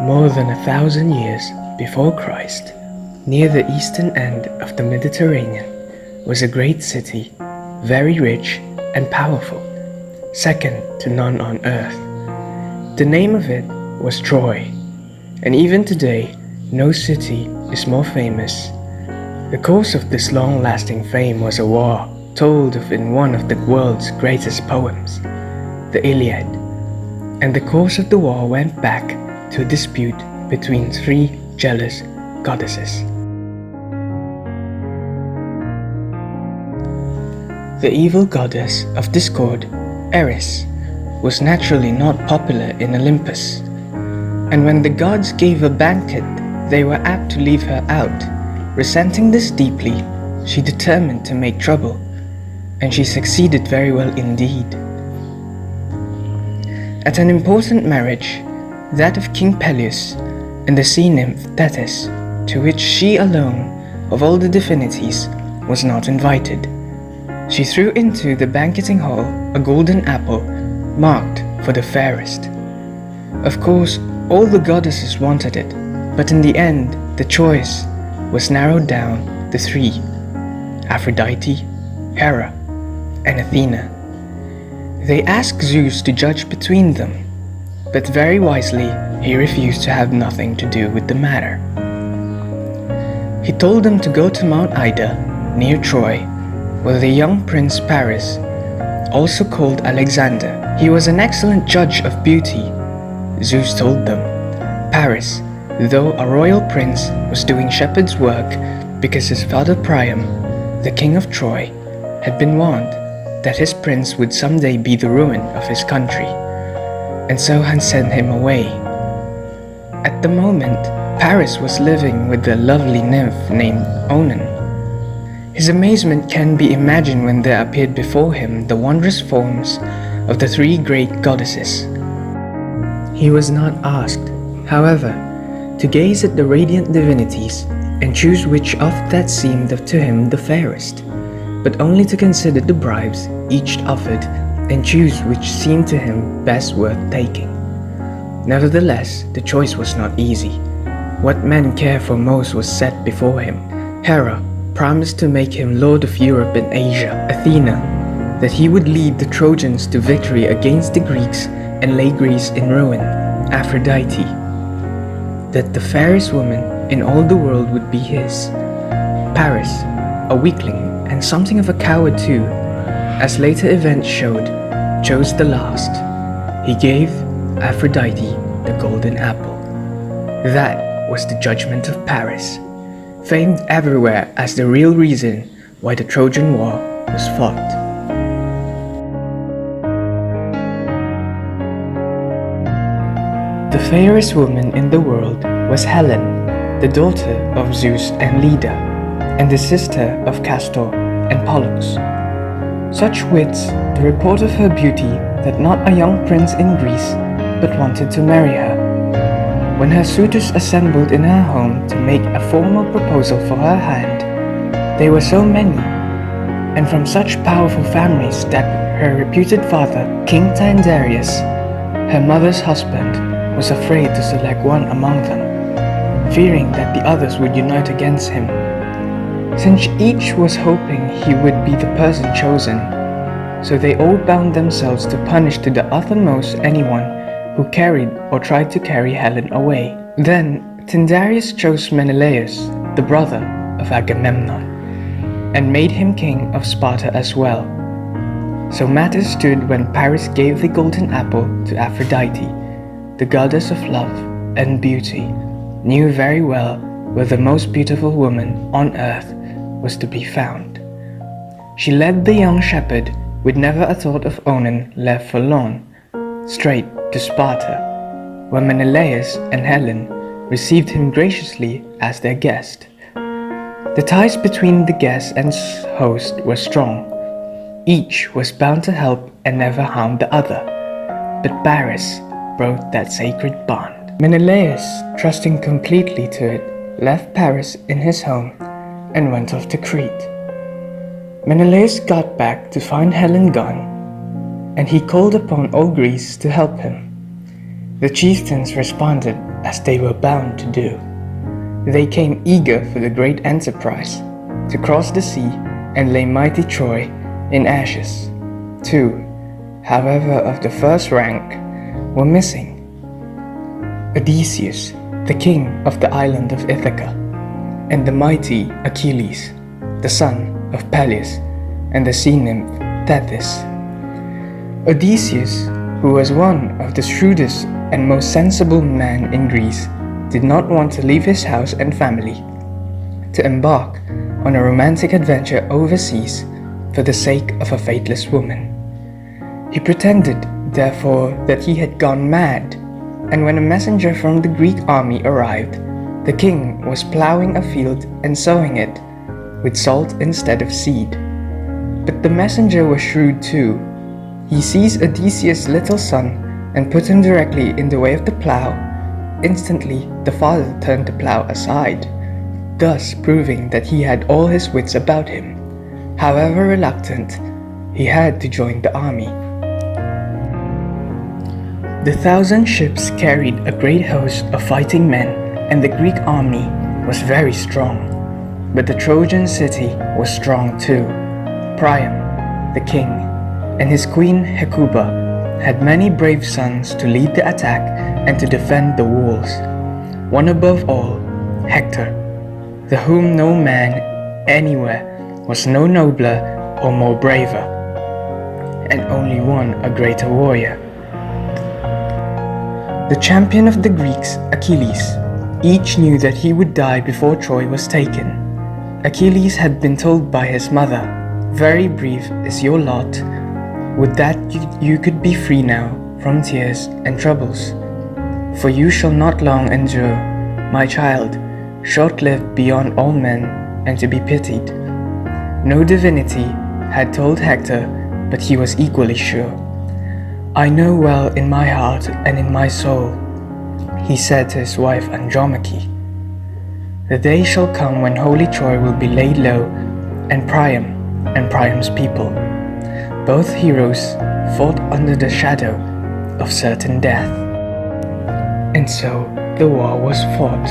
More than 1,000 years before Christ, near the eastern end of the Mediterranean, was a great city, very rich and powerful, second to none on earth. The name of it was Troy, and even today, no city is more famous. The cause of this long-lasting fame was a war told of in one of the world's greatest poems, the Illiad, and the cause of the war went back to a dispute between three jealous goddesses. The evil goddess of discord, Eris, was naturally not popular in Olympus, and when the gods gave a banquet, they were apt to leave her out. Resenting this deeply, she determined to make trouble, and she succeeded very well indeed. At an important marriage, that of King Peleus and the sea nymph Thetis, to which she alone, of all the divinities, was not invited, she threw into the banqueting hall a golden apple marked for the fairest. Of course, all the goddesses wanted it, but in the end, the choice was narrowed down to three: Aphrodite, Hera, and Athena. They asked Zeus to judge between them, but very wisely he refused to have nothing to do with the matter. He told them to go to Mount Ida, near Troy, where the young prince Paris, also called Alexander. He was an excellent judge of beauty. Zeus told them, Paris, though a royal prince, was doing shepherd's work because his father Priam, the king of Troy, had been warned that his prince would someday be the ruin of his country, and so had sent him away. At the moment, Paris was living with a lovely nymph named Onan. His amazement can be imagined when there appeared before him the wondrous forms of the three great goddesses. He was not asked, however, to gaze at the radiant divinities and choose which of that seemed to him the fairest, but only to consider the bribes each offered and choose which seemed to him best worth taking. Nevertheless, the choice was not easy. What men cared for most was set before him. Hera promised to make him lord of Europe and Asia. Athena, that he would lead the Trojans to victory against the Greeks and lay Greece in ruin. Aphrodite, that the fairest woman in all the world would be his. Paris, a weakling and something of a coward too, as later events showed, chose the last. He gave Aphrodite the golden apple. That was the judgment of Paris, famed everywhere as the real reason why the Trojan War was fought. The fairest woman in the world was Helen, the daughter of Zeus and Leda, and the sister of Castor and Pollux. Such wits the report of her beauty that not a young prince in Greece but wanted to marry her. When her suitors assembled in her home to make a formal proposal for her hand, they were so many, and from such powerful families that her reputed father, King Tyndareus, her mother's husband, was afraid to select one among them, fearing that the others would unite against him. Since each was hoping he would be the person chosen, so they all bound themselves to punish to the uttermost anyone who carried or tried to carry Helen away. Then Tyndareus chose Menelaus, the brother of Agamemnon, and made him king of Sparta as well. So matters stood when Paris gave the golden apple to Aphrodite. The goddess of love and beauty knew very well where the most beautiful woman on earth was to be found. She led the young shepherd, with never a thought of Onan left forlorn, straight to Sparta, where Menelaus and Helen received him graciously as their guest. The ties between the guest and host were strong. Each was bound to help and never harm the other, but Paris broke that sacred bond. Menelaus, trusting completely to it, left Paris in his home and went off to Crete. Menelaus got back to find Helen gone, and he called upon all Greece to help him. The chieftains responded as they were bound to do. They came eager for the great enterprise, to cross the sea and lay mighty Troy in ashes. Two, however, of the first rank were missing: Odysseus, the king of the island of Ithaca, and the mighty Achilles, the son of Peleus, and the sea nymph Thetis. Odysseus, who was one of the shrewdest and most sensible men in Greece, did not want to leave his house and family to embark on a romantic adventure overseas for the sake of a faithless woman. He pretended, therefore, that he had gone mad, and when a messenger from the Greek army arrived, the king was plowing a field and sowing it with salt instead of seed. But the messenger was shrewd too. He seized Odysseus' little son and put him directly in the way of the plow. Instantly, the father turned the plow aside, thus proving that he had all his wits about him. However reluctant, he had to join the army. The 1,000 ships carried a great host of fighting men, and the Greek army was very strong. But the Trojan city was strong too. Priam, the king, and his queen Hecuba had many brave sons to lead the attack and to defend the walls. One above all, Hector, the whom no man anywhere was no nobler or more braver, and only one a greater warrior. The champion of the Greeks, Achilles, each knew that he would die before Troy was taken. Achilles had been told by his mother, "Very brief is your lot. Would that you could be free now from tears and troubles. For you shall not long endure, my child, short-lived beyond all men and to be pitied." No divinity had told Hector, but he was equally sure. "I know well in my heart and in my soul," he said to his wife Andromache, "the day shall come when holy Troy will be laid low, and Priam's people. Both heroes fought under the shadow of certain death." And so the war was fought.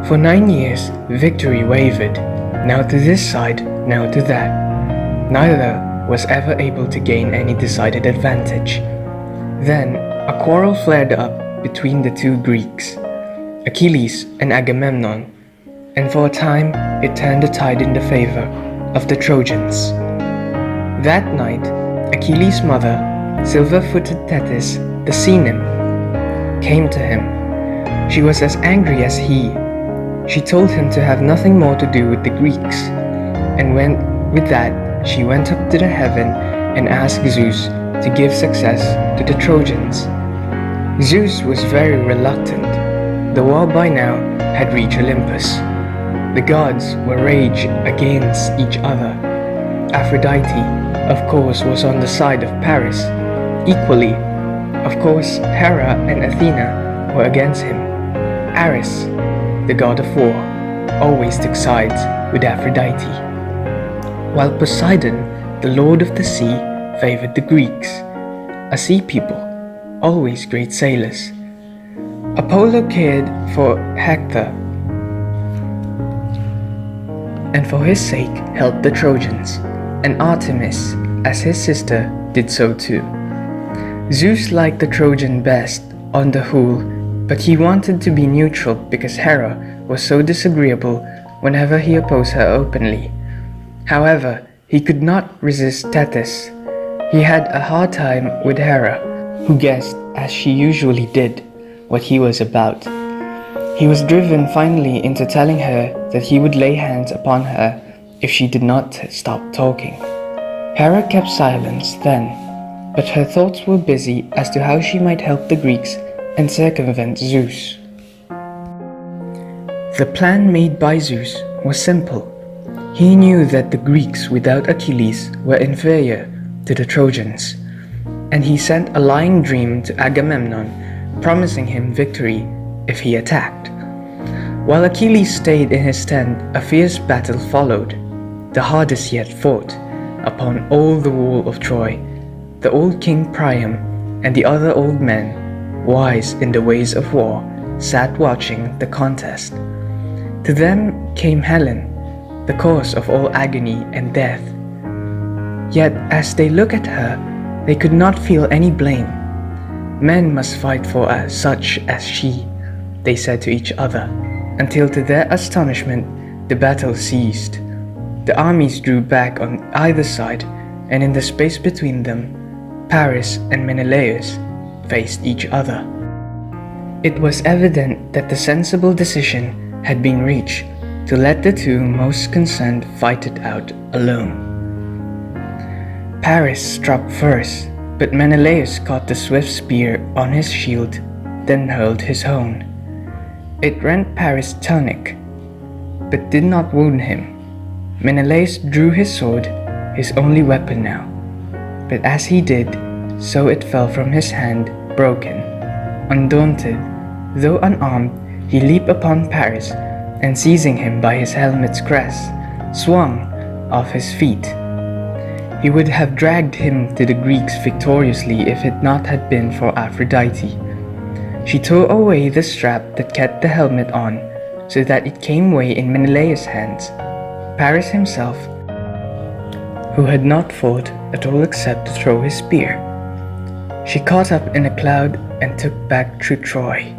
For 9 years victory wavered, now to this side, now to that. Neither was ever able to gain any decided advantage. Then a quarrel flared up between the two Greeks, Achilles and Agamemnon, and for a time it turned the tide in the favor of the Trojans. That night, Achilles' mother, silver-footed Thetis, the sea nymph, came to him. She was as angry as he. She told him to have nothing more to do with the Greeks, and with that she went up to the heaven and asked Zeus to give success to the Trojans. Zeus was very reluctant. The war by now had reached Olympus. The gods were rage against each other. Aphrodite, of course, was on the side of Paris. Equally, of course, Hera and Athena were against him. Ares, the god of war, always took sides with Aphrodite, while Poseidon, the lord of the sea, favored the Greeks, a sea people, always great sailors. Apollo cared for Hector, and for his sake helped the Trojans, and Artemis, as his sister, did so too. Zeus liked the Trojan best on the whole, but he wanted to be neutral because Hera was so disagreeable whenever he opposed her openly. However, he could not resist Thetis. He had a hard time with Hera, who guessed, as she usually did, what he was about. He was driven finally into telling her that he would lay hands upon her if she did not stop talking. Hera kept silence then, but her thoughts were busy as to how she might help the Greeks and circumvent Zeus. The plan made by Zeus was simple. He knew that the Greeks without Achilles were inferior to the Trojans, and he sent a lying dream to Agamemnon, promising him victory if he attacked. While Achilles stayed in his tent, a fierce battle followed, the hardest yet fought, upon all the wall of Troy. The old king Priam and the other old men, wise in the ways of war, sat watching the contest. To them came Helen, the cause of all agony and death. Yet as they looked at her, they could not feel any blame. Men must fight for such as she, they said to each other, until to their astonishment the battle ceased. The armies drew back on either side, and in the space between them, Paris and Menelaus faced each other. It was evident that the sensible decision had been reached to let the two most concerned fight it out alone. Paris struck first, but Menelaus caught the swift spear on his shield, then hurled his own. It rent Paris' tunic, but did not wound him. Menelaus drew his sword, his only weapon now, but as he did, so it fell from his hand, broken. Undaunted, though unarmed, he leaped upon Paris, and seizing him by his helmet's crest, swung off his feet. He would have dragged him to the Greeks victoriously if it not had been for Aphrodite. She tore away the strap that kept the helmet on, so that it came away in Menelaus' hands. Paris himself, who had not fought at all except to throw his spear, she caught up in a cloud and took back to Troy.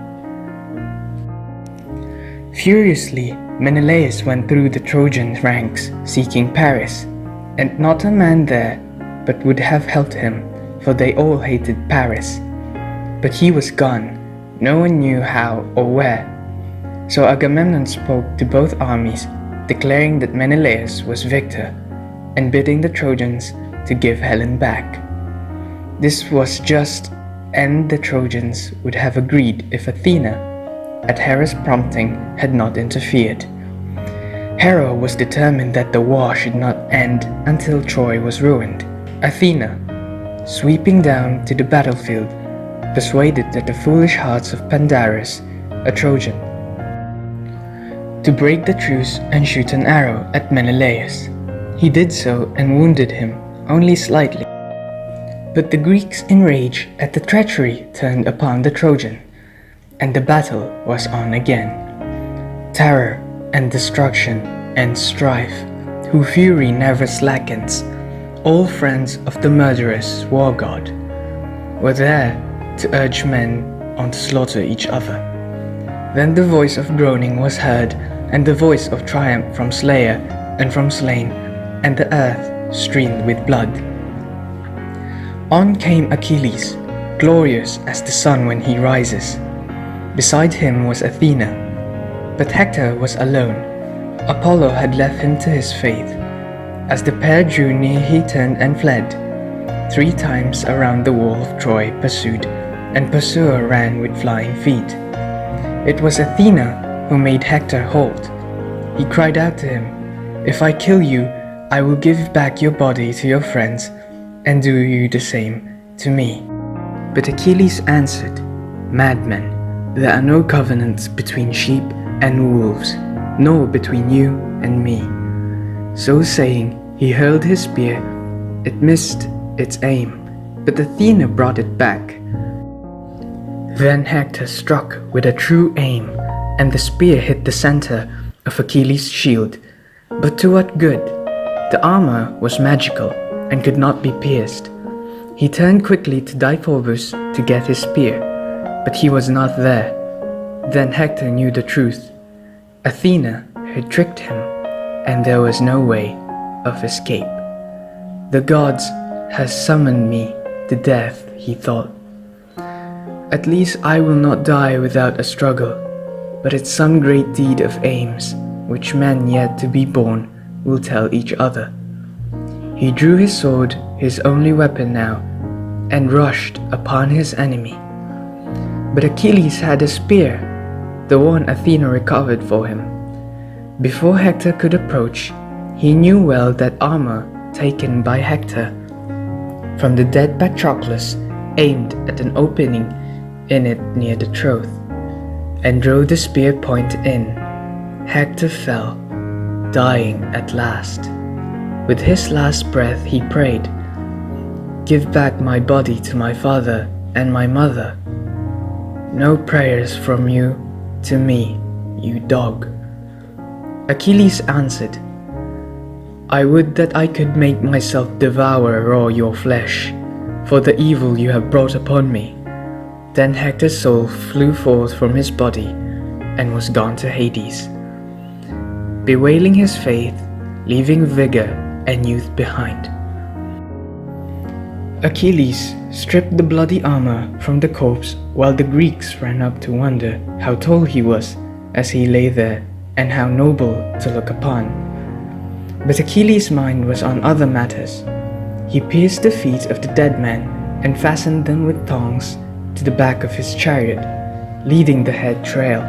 Furiously, Menelaus went through the Trojan ranks seeking Paris, and not a man there but would have helped him, for they all hated Paris. But he was gone, no one knew how or where. So Agamemnon spoke to both armies, declaring that Menelaus was victor, and bidding the Trojans to give Helen back. This was just, and the Trojans would have agreed if Athena, at Hera's prompting, had not interfered. Hera was determined that the war should not end until Troy was ruined. Athena, sweeping down to the battlefield, persuaded that the foolish hearts of Pandarus, a Trojan, to break the truce and shoot an arrow at Menelaus. He did so and wounded him, only slightly. But the Greeks, enraged at the treachery, turned upon the Trojan, and the battle was on again. Terror and destruction and strife, whose fury never slackens, all friends of the murderous war god, were there to urge men on to slaughter each other. Then the voice of groaning was heard, and the voice of triumph from slayer and from slain, and the earth streamed with blood. On came Achilles, glorious as the sun when he rises. Beside him was Athena, but Hector was alone. Apollo had left him to his fate. As the pair drew near, he turned and fled. 3 times around the wall of Troy pursued, and pursuer ran with flying feet. It was Athena who made Hector halt. He cried out to him, "If I kill you, I will give back your body to your friends, and do you the same to me." But Achilles answered, "Madman, there are no covenants between sheep and wolves, nor between you and me." So saying, he hurled his spear. It missed its aim, but Athena brought it back. Then Hector struck with a true aim, and the spear hit the center of Achilles' shield. But to what good? The armor was magical and could not be pierced. He turned quickly to Deiphobus to get his spear, but he was not there. Then Hector knew the truth. Athena had tricked him, and there was no way of escape. The gods has summoned me to death, he thought. At least I will not die without a struggle, but it's some great deed of aims, which men yet to be born will tell each other. He drew his sword, his only weapon now, and rushed upon his enemy. But Achilles had a spear, the one Athena recovered for him. Before Hector could approach, he knew well that armor taken by Hector from the dead Patroclus aimed at an opening in it near the throat, and drove the spear point in. Hector fell, dying at last. With his last breath he prayed, "Give back my body to my father and my mother." No prayers from you to me, you dog." Achilles answered, "I would that I could make myself devour raw your flesh, for the evil you have brought upon me." Then Hector's soul flew forth from his body and was gone to Hades, bewailing his fate, leaving vigor and youth behind. Achilles stripped the bloody armor from the corpse, while the Greeks ran up to wonder how tall he was as he lay there and how noble to look upon. But Achilles' mind was on other matters. He pierced the feet of the dead man and fastened them with thongs to the back of his chariot, leading the head trail.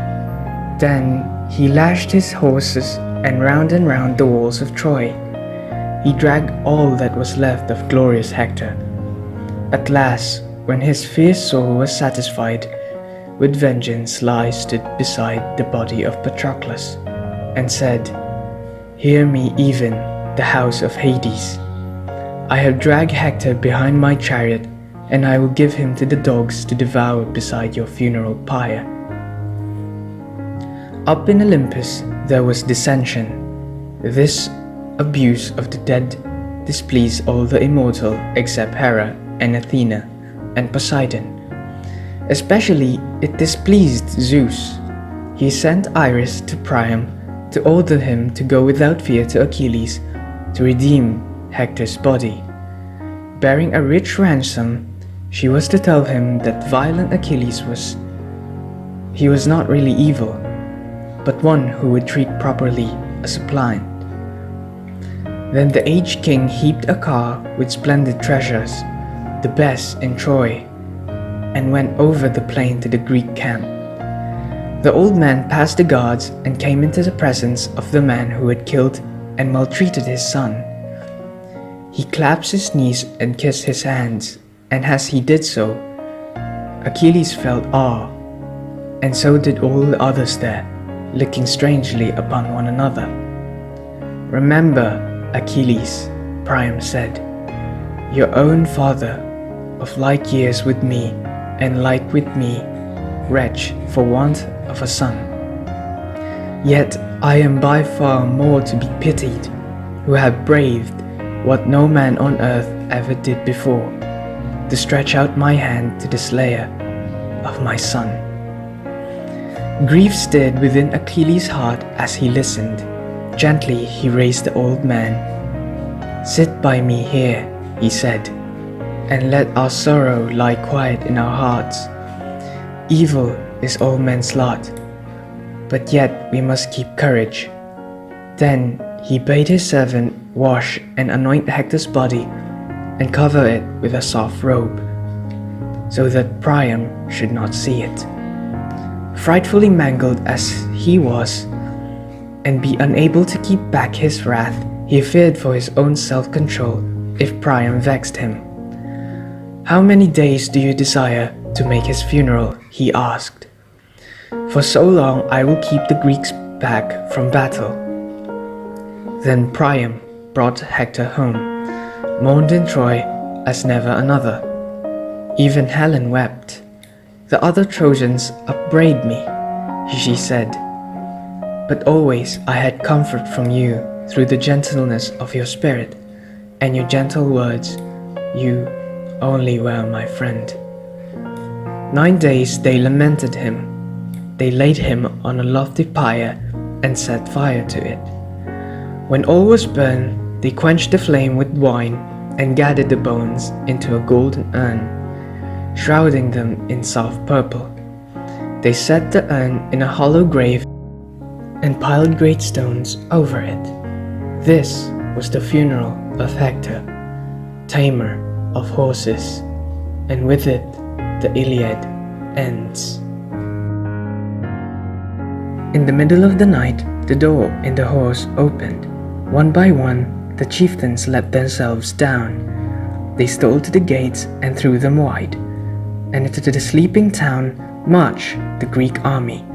Then he lashed his horses and round the walls of Troy. He dragged all that was left of glorious Hector. At last, when his fierce soul was satisfied with vengeance, Lai stood beside the body of Patroclus and said, "Hear me, even the house of Hades. I have dragged Hector behind my chariot, and I will give him to the dogs to devour beside your funeral pyre." Up in Olympus there was dissension. This abuse of the dead displeased all the immortal except Hera and Athena and Poseidon. Especially it displeased Zeus. He sent Iris to Priam to order him to go without fear to Achilles to redeem Hector's body. Bearing a rich ransom, she was to tell him that violent Achilles was not really evil, but one who would treat properly a suppliant. Then the aged king heaped a car with splendid treasures, the best in Troy, and went over the plain to the Greek camp. The old man passed the guards and came into the presence of the man who had killed and maltreated his son. He clasped his knees and kissed his hands, and as he did so, Achilles felt awe, and so did all the others there, looking strangely upon one another. "Remember, Achilles," Priam said, "your own father, of like years with me, and like with me, wretch for want of a son. Yet I am by far more to be pitied, who have braved what no man on earth ever did before, to stretch out my hand to the slayer of my son." Grief stirred within Achilles' heart as he listened. Gently he raised the old man. "Sit by me here," he said, "and let our sorrow lie quiet in our hearts. Evil is all men's lot, but yet we must keep courage." Then he bade his servant wash and anoint Hector's body and cover it with a soft robe, so that Priam should not see it. Frightfully mangled as he was, and be unable to keep back his wrath, he feared for his own self-control if Priam vexed him. "How many days do you desire to make his funeral?" he asked. "For so long I will keep the Greeks back from battle." Then Priam brought Hector home, mourned in Troy as never another. Even Helen wept. "The other Trojans upbraid me," she said, "but always I had comfort from you through the gentleness of your spirit and your gentle words. You only were my friend." 9 days they lamented him. They laid him on a lofty pyre and set fire to it. When all was burned, they quenched the flame with wine and gathered the bones into a golden urn, shrouding them in soft purple. They set the urn in a hollow grave and piled great stones over it. This was the funeral of Hector, tamer of horses, and with it the Iliad ends. In the middle of the night, the door in the horse opened. One by one, the chieftains let themselves down. They stole to the gates and threw them wide, and into the sleeping town marched the Greek army.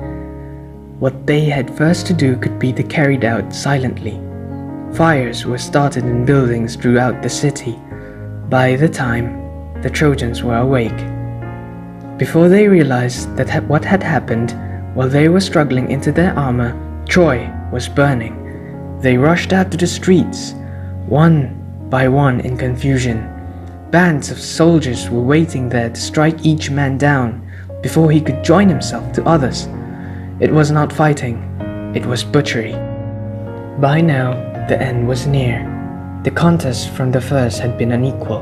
What they had first to do could be carried out silently. Fires were started in buildings throughout the city. By the time the Trojans were awake, before they realized that what had happened, While they were struggling into their armor, Troy was burning. They rushed out to the streets, one by one in confusion. Bands of soldiers were waiting there to strike each man down before he could join himself to others. It was not fighting, it was butchery. By now, the end was near. The contest from the first had been unequal.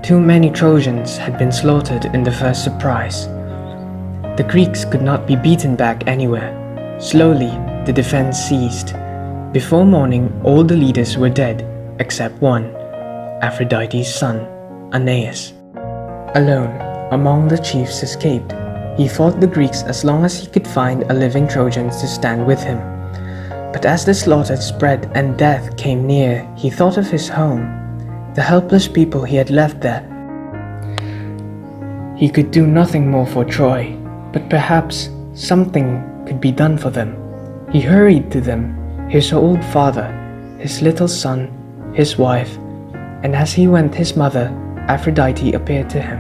Too many Trojans had been slaughtered in the first surprise. The Greeks could not be beaten back anywhere. Slowly, the defense ceased. Before morning, all the leaders were dead, except one, Aphrodite's son, Aeneas. Alone, among the chiefs escaped, he fought the Greeks as long as he could find a living Trojans to stand with him. But as the slaughter spread and death came near, he thought of his home, the helpless people he had left there. He could do nothing more for Troy, but perhaps something could be done for them. He hurried to them, his old father, his little son, his wife, and as he went his mother, Aphrodite, appeared to him,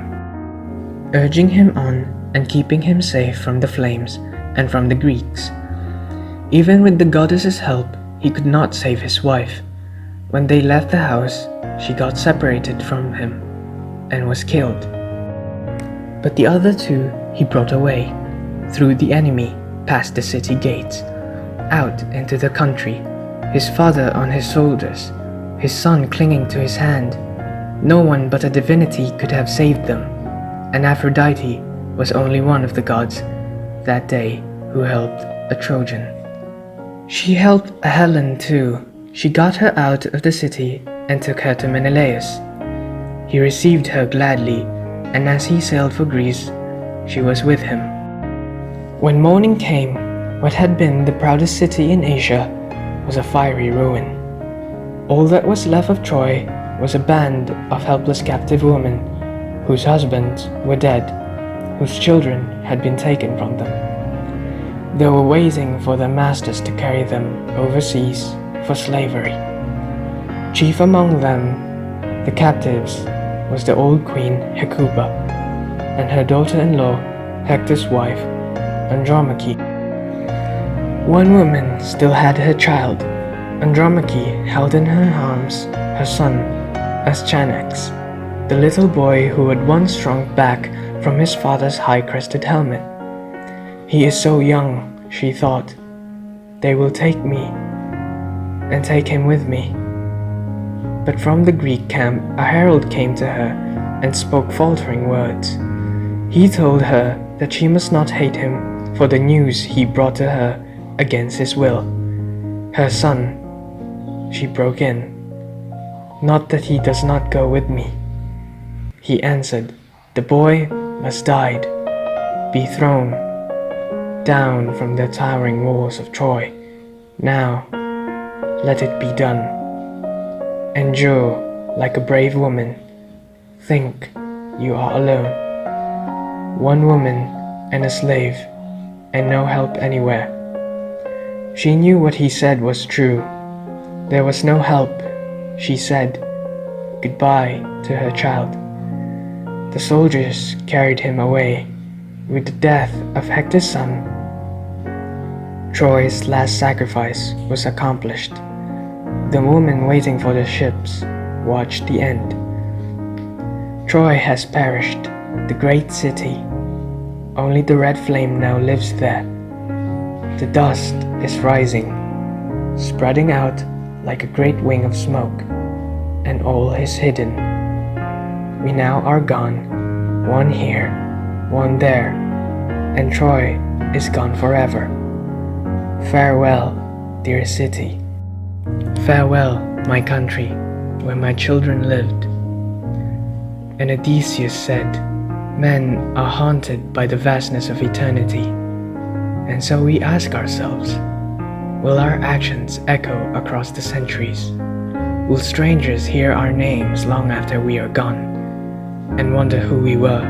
urging him on and keeping him safe from the flames and from the Greeks. Even with the goddess's help, he could not save his wife. When they left the house, she got separated from him and was killed. But the other two he brought away, through the enemy, past the city gates, out into the country, his father on his shoulders, his son clinging to his hand. No one but a divinity could have saved them, and Aphrodite was only one of the gods that day who helped a Trojan. She helped a Hellen too. She got her out of the city and took her to Menelaus. He received her gladly, and as he sailed for Greece, she was with him. When morning came, what had been the proudest city in Asia was a fiery ruin. All that was left of Troy was a band of helpless captive women whose husbands were dead, whose children had been taken from them. They were waiting for their masters to carry them overseas for slavery. Chief among them, the captives, was the old queen Hecuba, and her daughter-in-law, Hector's wife, Andromache. One woman still had her child. Andromache held in her arms her son, Astyanax, the little boy who had once shrunk back from his father's high-crested helmet. He is so young, she thought. They will take me, and take him with me. But from the Greek camp a herald came to her and spoke faltering words. He told her that she must not hate him for the news he brought to her against his will. Her son, she broke in. Not that he does not go with me. He answered, the boy must die, be thrown down from the towering walls of Troy. Now, let it be done. Endure like a brave woman. Think you are alone. One woman and a slave, and no help anywhere. She knew what he said was true. There was no help. She said goodbye to her child. The soldiers carried him away. With the death of Hector's son, Troy's last sacrifice was accomplished. The woman waiting for the ships watched the end. Troy has perished, the great city. Only the red flame now lives there. The dust is rising, spreading out like a great wing of smoke, and all is hidden. We now are gone, one here, one there, and Troy is gone forever. Farewell, dear city. Farewell, my country, where my children lived. And Odysseus said, men are haunted by the vastness of eternity. And so we ask ourselves, will our actions echo across the centuries? Will strangers hear our names long after we are gone, and wonder who we were,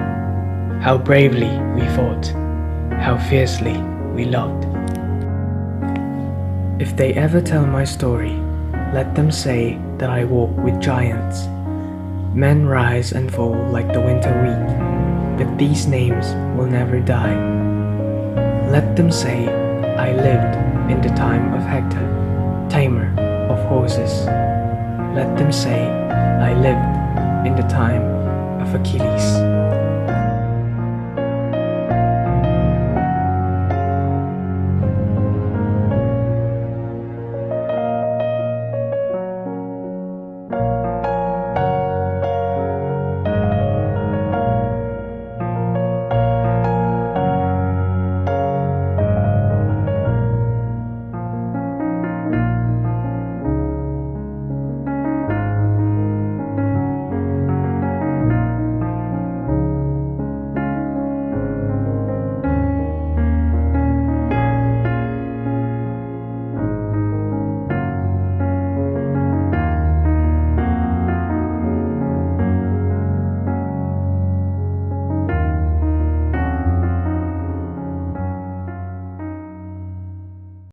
how bravely we fought, how fiercely we loved? If they ever tell my story, let them say that I walk with giants. Men rise and fall like the winter wheat, but these names will never die. Let them say, I lived in the time of Hector, tamer of horses. Let them say, I lived in the time of Achilles.